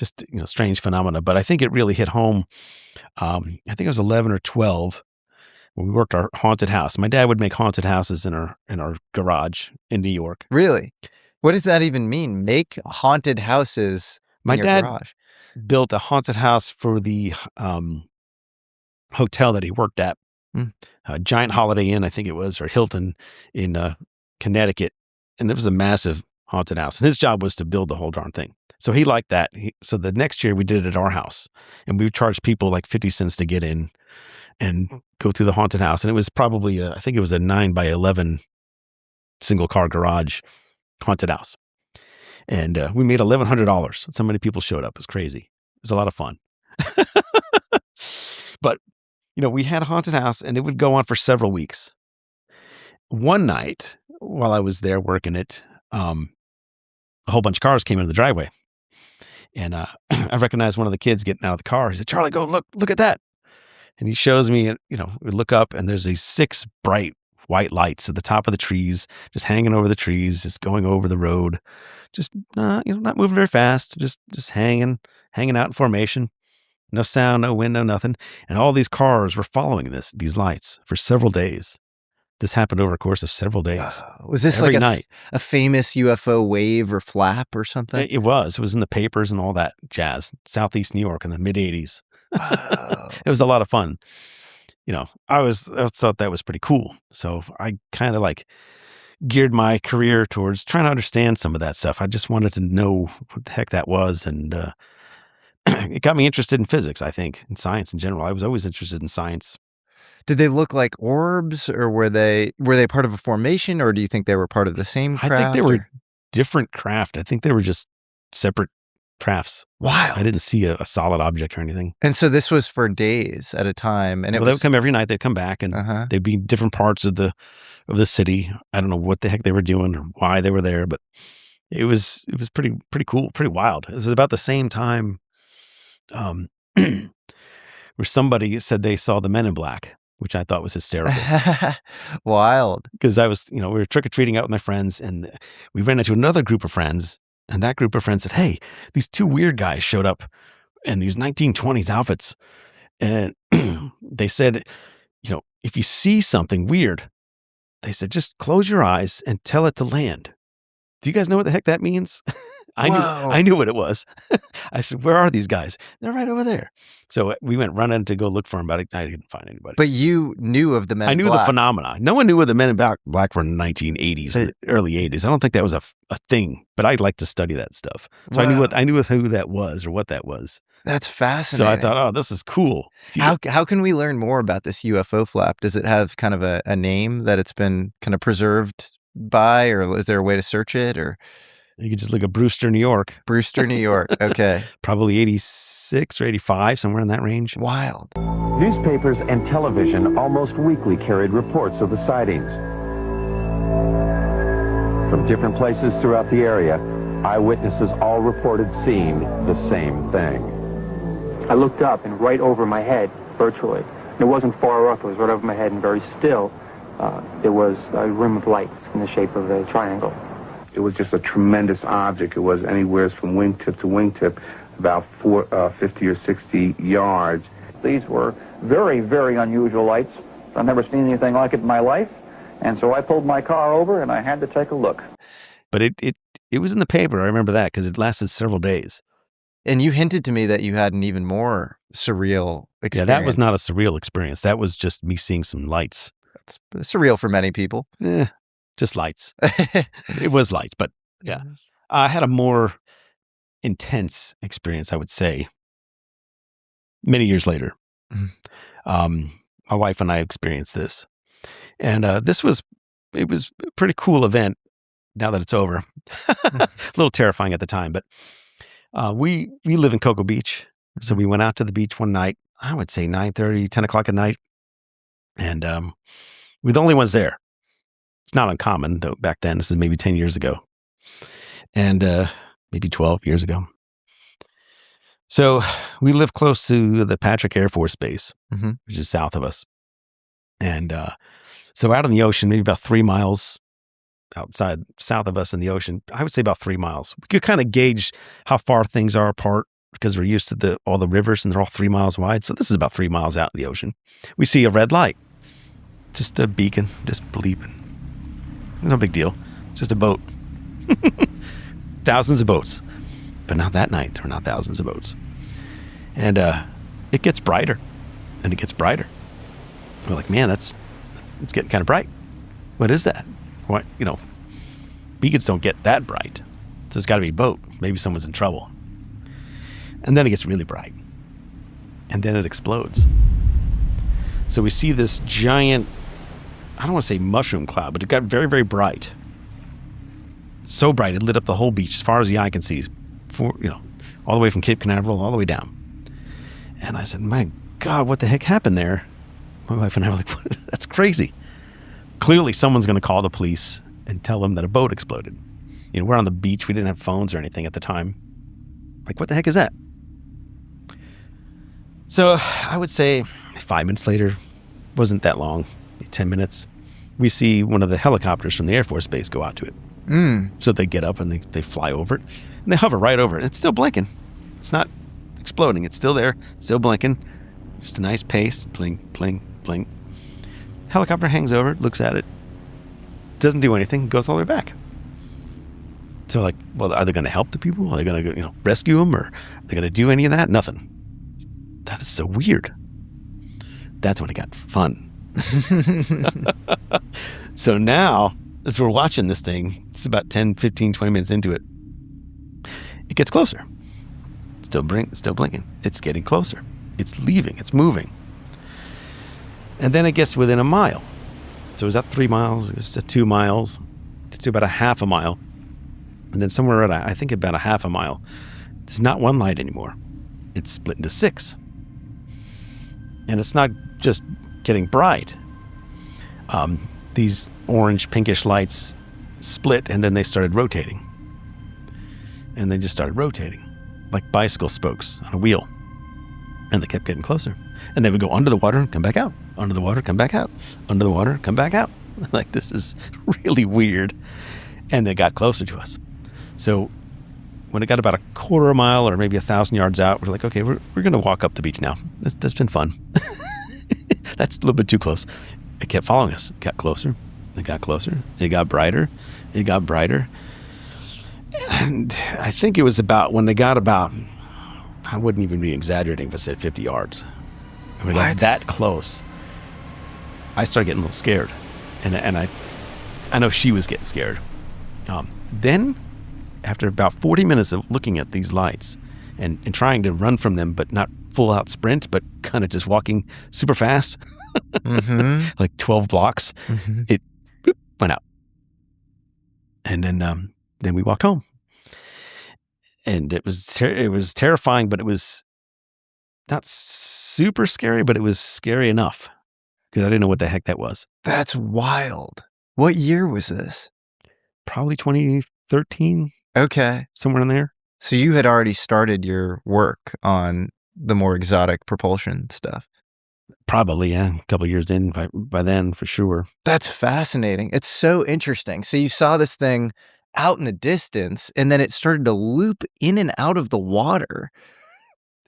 just, strange phenomena. But I think it really hit home. I think I was 11 or 12 when we worked our haunted house. My dad would make haunted houses in our garage in New York. Really? What does that even mean? Make haunted houses My in your dad garage? built a haunted house for the hotel that he worked at. Giant Holiday Inn, I think it was, or Hilton in Connecticut. And it was a massive haunted house. And his job was to build the whole darn thing. So he liked that. So the next year we did it at our house. And we would charge people like 50 cents to get in and go through the haunted house. And it was probably, I think it was a 9x11 single car garage haunted house. And we made $1,100. So many people showed up. It was crazy. It was a lot of fun. But, we had a haunted house and it would go on for several weeks. One night while I was there working it, a whole bunch of cars came into the driveway. And I recognized one of the kids getting out of the car. He said, "Charlie, go look at that." And he shows me, we look up and there's these 6 bright white lights at the top of the trees, just hanging over the trees, just going over the road, just, not moving very fast, just hanging out in formation. No sound, no wind, no nothing. And all these cars were following these lights for several days. This happened over a course of several days. Was this every like night. A famous UFO wave or flap or something? It was. It was in the papers and all that jazz. Southeast New York in the mid-'80s. Wow. It was a lot of fun. I thought that was pretty cool. So I kind of geared my career towards trying to understand some of that stuff. I just wanted to know what the heck that was. And it got me interested in physics, I think, and science in general. I was always interested in science. Did they look like orbs, or were they part of a formation, or do you think they were part of the same craft? I think they were different craft. I think they were just separate crafts. Wow. I didn't see a solid object or anything. And so this was for days at a time. And they would come every night. They'd come back and they'd be different parts of the city. I don't know what the heck they were doing or why they were there, but it was pretty cool, pretty wild. It was about the same time where somebody said they saw the Men in Black, which I thought was hysterical. Wild. Because I was, we were trick-or-treating out with my friends and we ran into another group of friends, and that group of friends said, "Hey, these 2 weird guys showed up in these 1920s outfits." And they said, if you see something weird, they said, just close your eyes and tell it to land. Do you guys know what the heck that means? I knew what it was. I said, "Where are these guys?" "They're right over there." So we went running to go look for them, but I didn't find anybody. But you knew of the Men in Black. I knew the phenomena. No one knew what the Men in Black were in the 1980s, early 80s. I don't think that was a thing, but I'd like to study that stuff. So I knew who that was or what that was. That's fascinating. So I thought, oh, this is cool. How can we learn more about this UFO flap? Does it have kind of a name that it's been kind of preserved by, or is there a way to search it? Or you could just look at Brewster, New York. Brewster, New York. Okay. Probably 86 or 85, somewhere in that range. Wild. Newspapers and television almost weekly carried reports of the sightings. From different places throughout the area, eyewitnesses all reported seeing the same thing. I looked up, and right over my head, virtually, it wasn't far off, it was right over my head and very still, there was a rim of lights in the shape of a triangle. It was just a tremendous object. It was anywhere from wingtip to wingtip, about 50 or 60 yards. These were very, very unusual lights. I've never seen anything like it in my life, and so I pulled my car over and I had to take a look. But it was in the paper. I remember that because it lasted several days. And you hinted to me that you had an even more surreal experience. Yeah, that was not a surreal experience. That was just me seeing some lights. That's surreal for many people. Just lights. It was lights, but yeah. I had a more intense experience, I would say, many years later. My wife and I experienced this. And it was a pretty cool event now that it's over. A little terrifying at the time, but we live in Cocoa Beach. So we went out to the beach one night, I would say 9:30, 10 o'clock at night. And we're the only ones there. It's not uncommon, though, back then. This is maybe 10 years ago. And maybe 12 years ago. So we live close to the Patrick Air Force Base, which is south of us. And so out in the ocean, maybe about 3 miles south of us in the ocean, I would say about 3 miles. We could kind of gauge how far things are apart because we're used to all the rivers, and they're all 3 miles wide. So this is about 3 miles out in the ocean. We see a red light, just a beacon, just bleeping. No big deal. Just a boat. Thousands of boats. But not that night. There were not thousands of boats. And it gets brighter, and it gets brighter. We're like, man, it's getting kind of bright. What is that? What, beacons don't get that bright. So it's got to be a boat. Maybe someone's in trouble. And then it gets really bright. And then it explodes. So we see this giant, I don't want to say mushroom cloud, but it got very, very bright. So bright, it lit up the whole beach as far as the eye can see. All the way from Cape Canaveral all the way down. And I said, my God, what the heck happened there? My wife and I were like, that's crazy. Clearly someone's going to call the police and tell them that a boat exploded. We're on the beach. We didn't have phones or anything at the time. Like, what the heck is that? So I would say 5 minutes later, wasn't that long, 10 minutes, we see one of the helicopters from the Air Force Base go out to it. So they get up and they fly over it, and they hover right over it. It's still blinking. It's not exploding. It's still there, still blinking. Just a nice pace, bling, bling, bling. Helicopter hangs over it, looks at it, doesn't do anything, goes all the way back. So like, well, are they going to help the people? Are they going to rescue them, or are they going to do any of that? Nothing. That is so weird. That's when it got fun. So now, as we're watching this thing, it's about 10, 15, 20 minutes into it. It gets closer. Still blinking. It's getting closer. It's leaving. It's moving. And then it gets within a mile. So it was at 3 miles. It was to 2 miles. It's about a half a mile. And then somewhere at, I think about a half a mile, it's not one light anymore. It's split into 6. And it's not just getting bright. These orange pinkish lights split, and then they started rotating. And they just started rotating like bicycle spokes on a wheel. And they kept getting closer. And they would go under the water and come back out. Under the water, come back out. Under the water, come back out. Like, this is really weird. And they got closer to us. So when it got about a quarter mile or maybe 1,000 yards out, we're like, okay, we're going to walk up the beach now. That's been fun. That's a little bit too close. It kept following us. It got closer. It got closer. It got brighter. It got brighter. And I think it was about when they got about, I wouldn't even be exaggerating if I said 50 yards. And we got that close. I started getting a little scared. And I know she was getting scared. Then, after about 40 minutes of looking at these lights and trying to run from them, but not full out sprint, but kind of just walking super fast, like 12 blocks, it went out. And then we walked home. And it was terrifying, but it was not super scary, but it was scary enough because I didn't know what the heck that was. That's wild. What year was this? Probably 2013. Okay. Somewhere in there. So you had already started your work on the more exotic propulsion stuff. Probably, yeah. A couple of years in by then, for sure. That's fascinating. It's so interesting. So you saw this thing out in the distance, and then it started to loop in and out of the water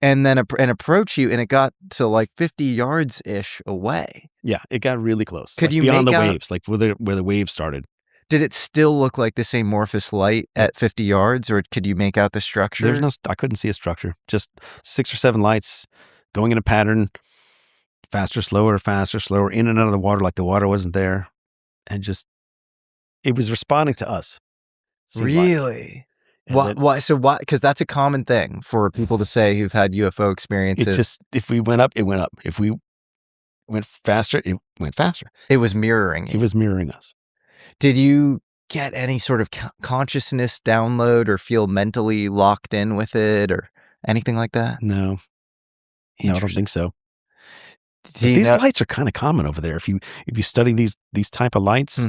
and then and approach you, and it got to like 50 yards-ish away. Yeah, it got really close. Could you beyond make the out, waves, like where the waves started. Did it still look like this amorphous light at 50 yards, or could you make out the structure? I couldn't see a structure. Just 6 or 7 lights going in a pattern, faster, slower, in and out of the water like the water wasn't there. And just, it was responding to us. Really? Why? So why? Because that's a common thing for people to say who've had UFO experiences. If we went up, it went up. If we went faster, it went faster. It was mirroring you. It was mirroring us. Did you get any sort of consciousness download or feel mentally locked in with it or anything like that? No, I don't think so. These lights are kind of common over there. If you study these type of lights,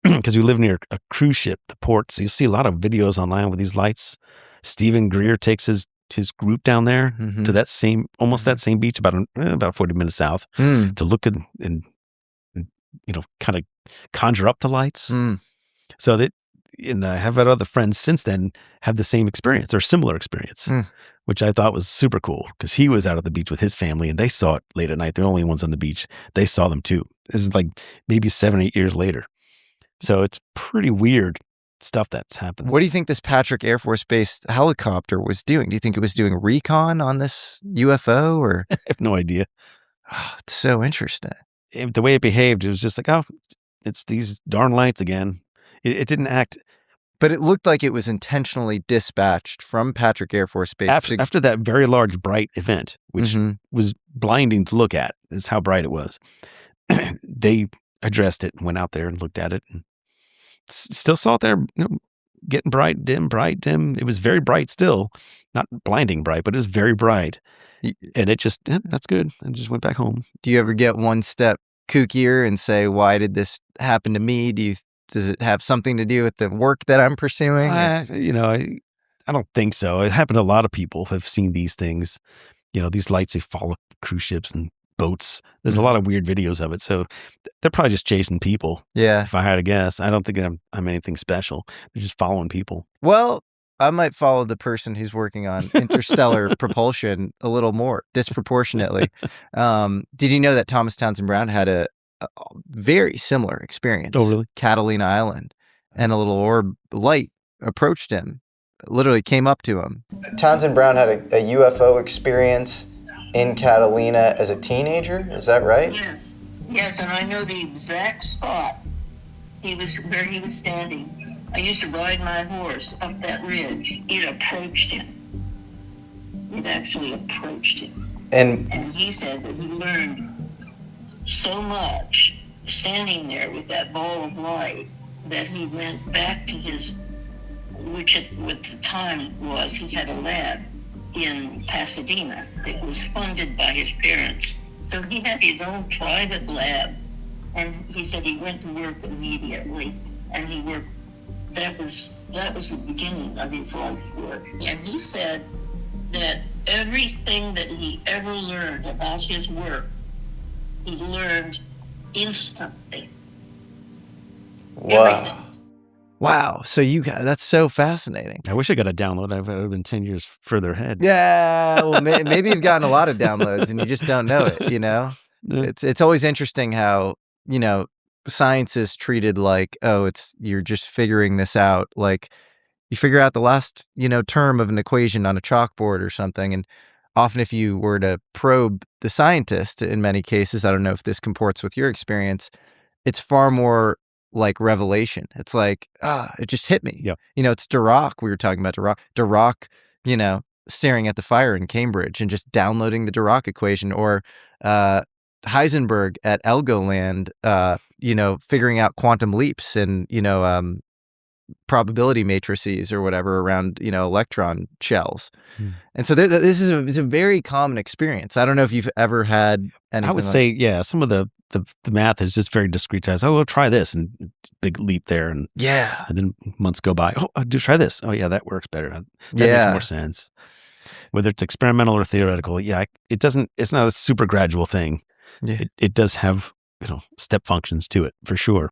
because we live near a cruise ship, the port, so you see a lot of videos online with these lights. Stephen Greer takes his group down there to that same, almost that same beach, about 40 minutes south, to look and kind of conjure up the lights. So that, and I have had other friends since then have the same experience or similar experience which I thought was super cool because he was out at the beach with his family and they saw it late at night. They're the only ones on the beach. They saw them too. This is like maybe 7 or 8 years later. So it's pretty weird stuff that's happened. What do you think this Patrick Air Force Base helicopter was doing? Do you think it was doing recon on this UFO or? I have no idea. Oh, it's so interesting. The way it behaved, it was just like, oh, it's these darn lights again. It didn't act. But it looked like it was intentionally dispatched from Patrick Air Force Base. After that very large, bright event, which Mm-hmm. was blinding to look at, is how bright it was. They addressed it and went out there and looked at it and still saw it there, getting bright, dim, bright, dim. It was very bright still, not blinding bright, but it was very bright. And it just, that's good. And just went back home. Do you ever get one step kookier and say, why did this happen to me? Does it have something to do with the work that I'm pursuing? I don't think so. It happened to a lot of people have seen these things. These lights, they follow cruise ships and boats. There's a lot of weird videos of it. So they're probably just chasing people. Yeah. If I had to guess, I don't think I'm anything special. They're just following people. Well, I might follow the person who's working on interstellar propulsion a little more disproportionately. Did you know that Thomas Townsend Brown had a very similar experience? Oh, really? Catalina Island, and a little orb light approached him, literally came up to him. Townsend Brown had a UFO experience in Catalina as a teenager. Is that right? Yes, and I know the exact spot where he was standing. I used to ride my horse up that ridge. It approached him. It actually approached him. And he said that he learned so much standing there with that ball of light that he went back to which at the time was, he had a lab in Pasadena that was funded by his parents. So he had his own private lab, and he said he went to work immediately, and he worked. That was the beginning of his life's work. And he said that everything that he ever learned about his work, he learned instantly. Wow. Everything. Wow. So that's so fascinating. I wish I got a download. I would have been 10 years further ahead. Yeah. Well, maybe you've gotten a lot of downloads and you just don't know it, Yeah. It's always interesting how, science is treated like, you're just figuring this out. Like you figure out the last, term of an equation on a chalkboard or something. And often if you were to probe the scientist in many cases, I don't know if this comports with your experience, it's far more like revelation. It's like, it just hit me. Yep. It's Dirac. We were talking about Dirac. Dirac, staring at the fire in Cambridge and just downloading the Dirac equation, or Heisenberg at Helgoland, figuring out quantum leaps and, probability matrices or whatever around, electron shells. And so this is a very common experience. I don't know if you've ever had anything. I would say, yeah, some of the math is just very discretized. Oh, we'll try this, and big leap there. And yeah. And then months go by. Oh, do try this. Oh, yeah, that works better. That makes more sense. Whether it's experimental or theoretical, it's not a super gradual thing. Yeah. It does have, step functions to it for sure.